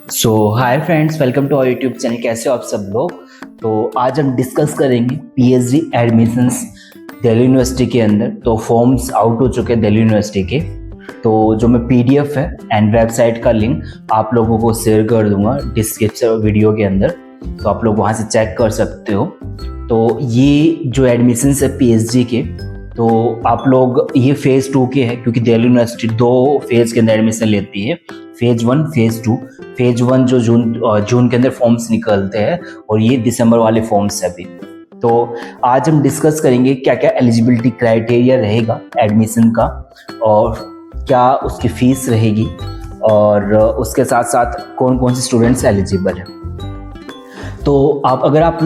So hi friends, welcome to our YouTube channel. कैसे हो आप सब लोग। तो आज हम डिस्कस करेंगे पीएचडी एडमिशंस दिल्ली यूनिवर्सिटी के अंदर। तो फॉर्म्स आउट हो चुके हैं दिल्ली यूनिवर्सिटी के। तो जो मैं पीडीएफ है एंड वेबसाइट का लिंक आप लोगों को शेयर कर दूंगा डिस्क्रिप्शन वीडियो के अंदर, तो आप लोग वहाँ से चेक कर सकते हो। तो ये जो एडमिशंस है पीएचडी के, तो आप लोग ये फेज़ 2 के हैं, क्योंकि दिल्ली यूनिवर्सिटी 2 फेज़ के अंदर एडमिशन लेती है, फेज़ 1 फेज़ 2। फेज़ 1 जो जून के अंदर फॉर्म्स निकलते हैं और ये दिसंबर वाले फॉर्म्स है अभी। तो आज हम डिस्कस करेंगे क्या क्या एलिजिबिलिटी क्राइटेरिया रहेगा एडमिशन का, और क्या उसकी फ़ीस रहेगी, और उसके साथ साथ कौन कौन से स्टूडेंट्स एलिजिबल हैं। तो अगर आप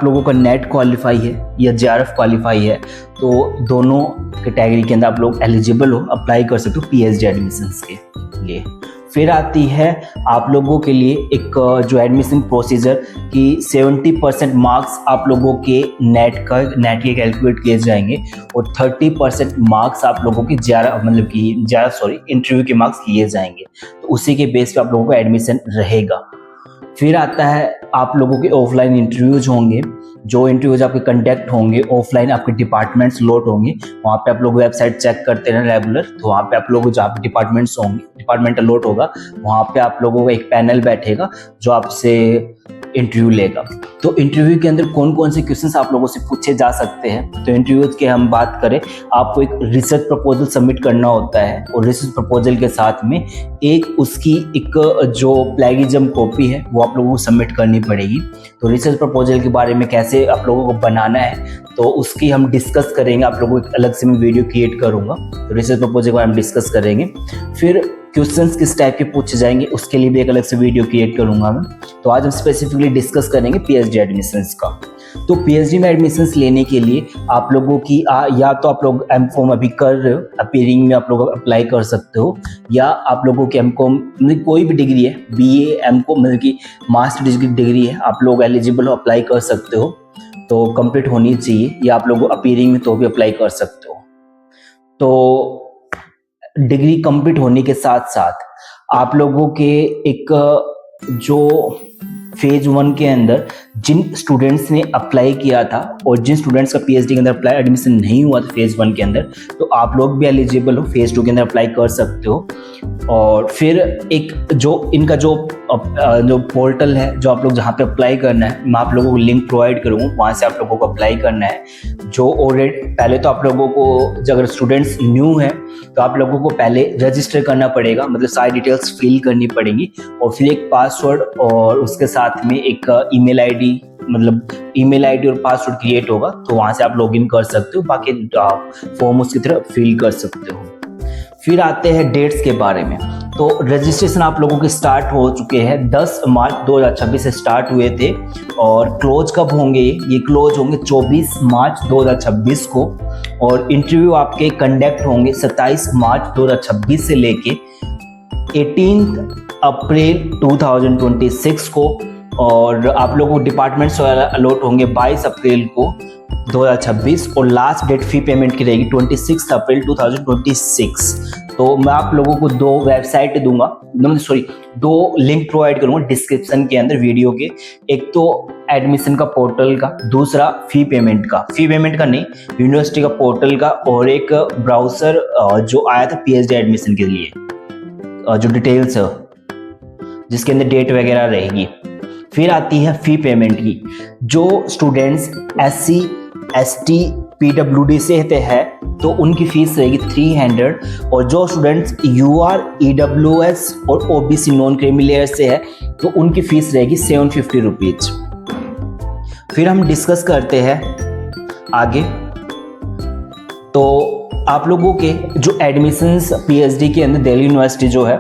लोगों का नेट क्वालिफाई है या जेआरएफ क्वालिफाई है, तो दोनों कैटेगरी के अंदर आप लोग एलिजिबल हो, अप्लाई कर सकते हो पीएचडी एडमिशंस के लिए। फिर आती है आप लोगों के लिए एक जो एडमिशन प्रोसीजर कि 70% मार्क्स आप लोगों के नेट के कैलकुलेट किए जाएंगे और 30% मार्क्स आप लोगों के इंटरव्यू के मार्क्स लिए जाएंगे। तो उसी के बेस पे आप लोगों का एडमिशन रहेगा। फिर आता है आप लोगों के ऑफलाइन इंटरव्यूज होंगे, जो इंटरव्यूज आपके कंडक्ट होंगे ऑफलाइन, आपके डिपार्टमेंट्स लोड होंगे। वहाँ पे आप लोग वेबसाइट चेक करते हैं रेगुलर, तो वहाँ पे आप लोग जहाँ पे डिपार्टमेंट्स होंगे, डिपार्टमेंटल लोड होगा, वहाँ पे आप लोगों का एक पैनल बैठेगा जो आपसे इंटरव्यू लेगा। तो इंटरव्यू के अंदर कौन कौन से क्वेश्चंस आप लोगों से पूछे जा सकते हैं। तो इंटरव्यूज के हम बात करें, आपको एक रिसर्च प्रपोजल सबमिट करना होता है, और रिसर्च प्रपोजल के साथ में एक जो प्लेगिज्म कॉपी है वो आप लोगों को सबमिट करनी पड़ेगी। तो रिसर्च प्रपोजल के बारे में कैसे आप लोगों को बनाना है, तो उसकी हम डिस्कस करेंगे। आप लोगों को एक अलग से मैं वीडियो क्रिएट करूंगा, तो रिसर्च प्रपोजल के बारे में डिस्कस करेंगे। फिर क्वेश्चंस किस टाइप के पूछे जाएंगे उसके लिए भी एक अलग से वीडियो क्रिएट करूंगा मैं। तो आज हम स्पेसिफिकली डिस्कस करेंगे पीएचडी एडमिशंस का। तो पीएचडी में एडमिशंस लेने के लिए आप लोगों की या तो आप लोग एमकॉम अभी कर रहे हो, अपीयरिंग में आप लोग अप्लाई कर सकते हो, या आप लोगों की एमकॉम मतलब कोई भी डिग्री है, बीए एमकॉम मतलब कि मास्टर डिग्री है, आप लोग एलिजिबल हो, अप्लाई कर सकते हो। तो कंप्लीट होनी चाहिए, या आप लोग अपीयरिंग में तो भी अप्लाई कर सकते हो। तो डिग्री कंप्लीट होने के साथ साथ आप लोगों के एक जो फेज 1 के अंदर जिन स्टूडेंट्स ने अप्लाई किया था और जिन स्टूडेंट्स का पीएचडी के अंदर अप्लाई एडमिशन नहीं हुआ था फेज 1 के अंदर, तो आप लोग भी एलिजिबल हो, फेज 2 के अंदर अप्लाई कर सकते हो। और फिर एक जो इनका जो पोर्टल है, जो आप लोग जहाँ पे अप्लाई करना है, मैं आप लोगों को लिंक प्रोवाइड करूँगा, वहाँ से आप लोगों को अप्लाई करना है। जो ऑलरेडी पहले तो आप लोगों को, अगर स्टूडेंट्स न्यू हैं तो आप लोगों को पहले रजिस्टर करना पड़ेगा, मतलब सारी डिटेल्स फिल करनी पड़ेंगी, और फिर एक पासवर्ड और उसके साथ में एक ईमेल आईडी और पासवर्ड क्रिएट होगा, तो वहाँ से आप लॉगिन कर सकते हो, बाकी फॉर्म उसकी तरह फिल कर सकते हो। फिर आते हैं डेट्स के बारे में। तो रजिस्ट्रेशन आप लोगों के स्टार्ट हो चुके हैं, 10 मार्च 2026 से स्टार्ट हुए थे, और क्लोज कब होंगे, ये क्लोज होंगे 24 मार्च 2026 को, और इंटरव्यू आपके कंडक्ट होंगे 27 मार्च 2026 से लेके 18 अप्रैल 2026 को, और आप लोगों को डिपार्टमेंट्स अलॉट होंगे 22 अप्रैल को 2026, और लास्ट डेट फी पेमेंट की रहेगी 26 अप्रैल 2026। तो मैं आप लोगों को दो लिंक प्रोवाइड करूंगा डिस्क्रिप्शन के अंदर वीडियो के। एक तो एडमिशन का पोर्टल का, दूसरा फी पेमेंट का नहीं, यूनिवर्सिटी का पोर्टल का, और एक ब्राउजर जो आया था पीएचडी एडमिशन के लिए, जो डिटेल्स है जिसके अंदर डेट वगैरह रहेगी। फिर आती है फी पेमेंट की। जो स्टूडेंट्स SC ST PWD से हैं तो उनकी फीस रहेगी 300, और जो स्टूडेंट्स UR EWS और OBC नॉन क्रीमी लेयर से है तो उनकी फीस रहेगी 750 रुपीज। फिर हम डिस्कस करते हैं आगे। तो आप लोगों के जो एडमिशंस पीएचडी के अंदर दिल्ली यूनिवर्सिटी जो है,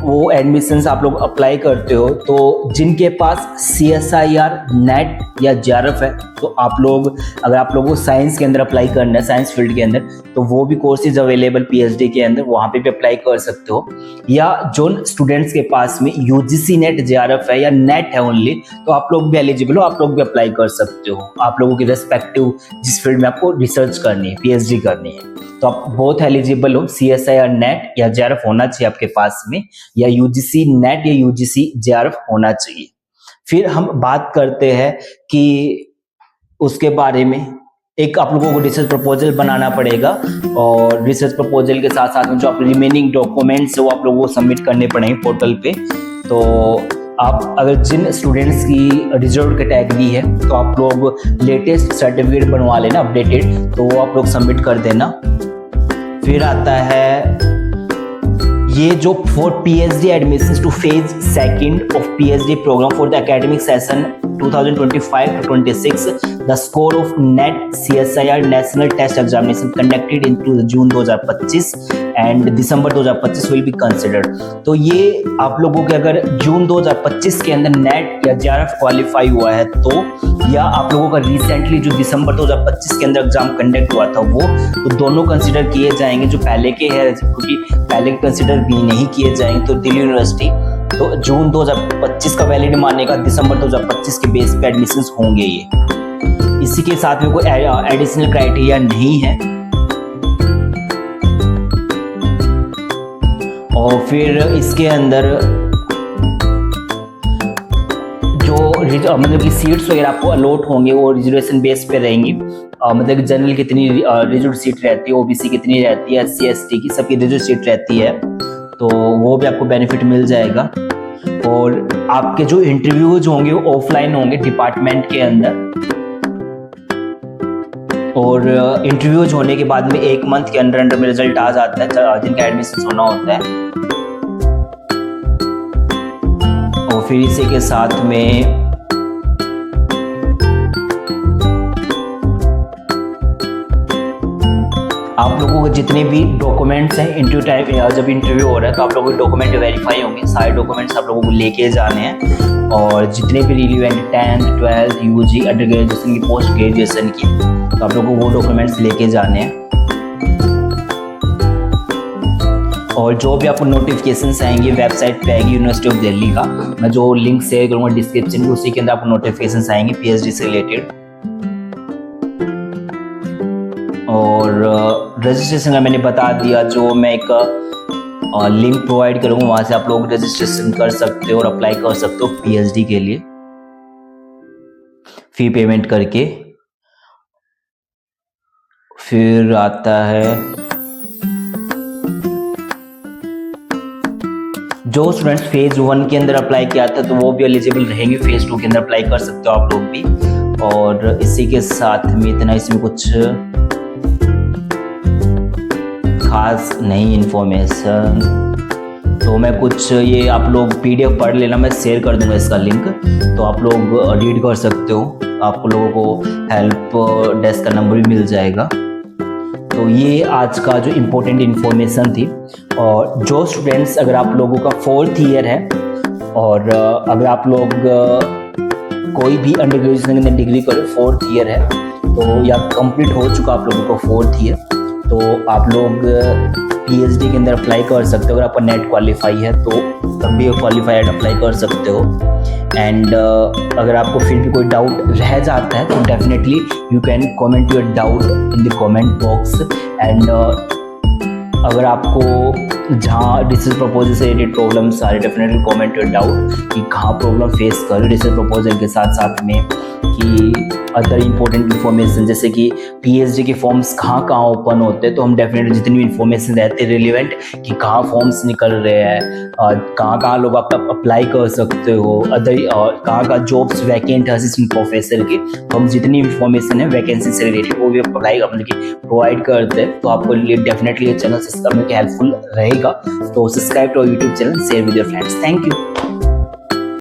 वो एडमिशंस आप लोग अप्लाई करते हो, तो जिनके पास CSIR नेट या जेआरएफ है, तो अगर आप लोगों को साइंस के अंदर अप्लाई करना है, साइंस फील्ड के अंदर, तो वो भी कोर्सेज अवेलेबल पीएचडी के अंदर, वहाँ पे भी अप्लाई कर सकते हो। या जो स्टूडेंट्स के पास में UGC नेट जेआरएफ है या नेट है ओनली, तो आप लोग भी एलिजिबल हो, आप लोग भी अप्लाई कर सकते हो। आप लोगों की रेस्पेक्टिव जिस फील्ड में आपको रिसर्च करनी है, पीएचडी करनी है, तो आप बहुत एलिजिबल हो। CSIR नेट या जेआरएफ होना चाहिए आपके पास में, या यूजीसी नेट या यूजीसी जेआरएफ होना चाहिए। फिर हम बात करते हैं कि उसके बारे में एक आप लोगों को रिसर्च प्रपोजल बनाना पड़ेगा और रिसर्च प्रपोजल के साथ साथ में जो आपके रिमेनिंग डॉक्यूमेंट्स है वो आप लोगों को सबमिट करने पड़ेंगे पोर्टल पे। तो आप अगर जिन स्टूडेंट्स की रिजर्व कैटेगरी है तो आप लोग लेटेस्ट सर्टिफिकेट बनवा लेना अपडेटेड, तो वो आप लोग सबमिट कर देना। फिर आता है ये जो for PhD admissions to phase second of PhD programme for the academic session 2025-26 the score of NET CSIR national test examination conducted in June 2025 and December 2025 will be considered. तो ये आप लोगों के अगर जून 2025 के अंदर नेट या जेआरएफ क्वालिफाई हुआ है तो, या आप लोगों का रिसेंटली जो दिसंबर 2025 के अंदर एग्जाम कंडक्ट हुआ था वो, तो दोनों कंसिडर किए जाएंगे। जो पहले के हैं क्योंकि पहले के कंसिडर भी नहीं किए जाएंगे तो दिल्ली यूनिवर्सिटी तो जून 2025 का वैलिड मानेगा, दिसंबर 2025 के बेस पे एडमिशंस होंगे ये। इसी के साथ में कोई एडिशनल क्राइटेरिया नहीं है। और फिर इसके अंदर जो मतलब कि सीट्स वगैरह आपको अलॉट होंगे वो रिजर्वेशन बेस पे रहेंगी। मतलब कि जनरल कितनी रिजर्व सीट रहती है, ओबीसी कितनी रहती है, एससी एसटी की सबकी रिजर्व सीट रहती है, तो वो भी आपको बेनिफिट मिल जाएगा। और आपके जो इंटरव्यूज होंगे वो ऑफलाइन होंगे डिपार्टमेंट के अंदर, और इंटरव्यूज होने के बाद में 1 मंथ के अंदर में रिजल्ट आ जाता है जिनका एडमिशन होना होता है। और फिर इसी के साथ में आप लोगों के जितने भी डॉक्यूमेंट्स हैं इंटरव्यू टाइम जब इंटरव्यू हो रहा है तो आप लोगों के डॉक्यूमेंट वेरीफाई होंगे। सारे डॉक्यूमेंट्स आप लोगों को लेके जाने हैं और जितने भी relevant 10th 12th UG under graduation की पोस्ट ग्रेजुएशन की, तो आप लोगों को वो डॉक्यूमेंट्स लेके जाने हैं। और जो भी आपको नोटिफिकेशंस आएंगे वेबसाइट पे आएगी यूनिवर्सिटी ऑफ दिल्ली का, मैं जो लिंक शेयर करूँगा डिस्क्रिप्शन में, उसी के अंदर आपको नोटिफिकेशंस आएंगे पीएचडी से रिलेटेड। और रजिस्ट्रेशन का मैंने बता दिया, जो मैं एक लिंक प्रोवाइड करूँगा वहाँ से आप लोग रजिस्ट्रेशन कर सकते हो और अप्लाई कर सकते हो पीएचडी के लिए फी पेमेंट करके। फिर आता है जो स्टूडेंट्स फेज 1 के अंदर अप्लाई किया था तो वो भी एलिजिबल रहेंगे, फेज 2 के अंदर अप्लाई कर सकते हो आप लोग भी। और इसी के साथ में इतना, इसमें कुछ खास नहीं इन्फॉर्मेशन, तो मैं कुछ ये आप लोग पीडीएफ पढ़ लेना, मैं शेयर कर दूंगा इसका लिंक, तो आप लोग रीड कर सकते हो। आप लोगों को हेल्प डेस्क का नंबर भी मिल जाएगा। तो ये आज का जो इम्पोर्टेंट इन्फॉर्मेशन थी। और जो स्टूडेंट्स अगर आप लोगों का 4th ईयर है और अगर आप लोग कोई भी अंडर ग्रेजुएशन के अंदर डिग्री करो 4th ईयर है तो, या कंप्लीट हो चुका आप लोगों का 4th ईयर, तो आप लोग पीएचडी के अंदर अप्लाई कर सकते हो। अगर आपका नेट क्वालिफाई है तो तब भी क्वालिफाइड अप्लाई कर सकते हो। एंड अगर आपको फिर भी कोई डाउट रह जाता है तो definitely you can comment your doubt in the comment box. And अगर आपको जहाँ रिसर्च प्रपोजल से रिलेटेड प्रॉब्लम्स आ रही, डेफिनेटली कमेंट योर डाउट कि कहाँ प्रॉब्लम फेस कर रिसर्च प्रपोजल के साथ साथ में, कि अदर इंपॉर्टेंट इन्फॉर्मेशन जैसे कि पीएचडी के फॉर्म्स कहाँ कहाँ ओपन होते हैं, तो हम डेफिनेटली जितनी भी इन्फॉर्मेशन रहते हैं रिलेवेंट कि कहाँ फॉर्म्स निकल रहे हैं, कहाँ कहाँ लोग आप अप्लाई कर सकते हो, अदर कहाँ कहाँ जॉब्स वैकेंट है असिस्टेंट प्रोफेसर की, तो हम जितनी इन्फॉर्मेशन है वैकेंसी से रिलेटेड वो भी अप्लाई मतलब कि प्रोवाइड करते हैं। तो आपको लिए डेफिनेटली ये चैनल सब्सक्राइब करके हेल्पफुल रहेगा। तो subscribe to YouTube channel, share with your friends. Thank you.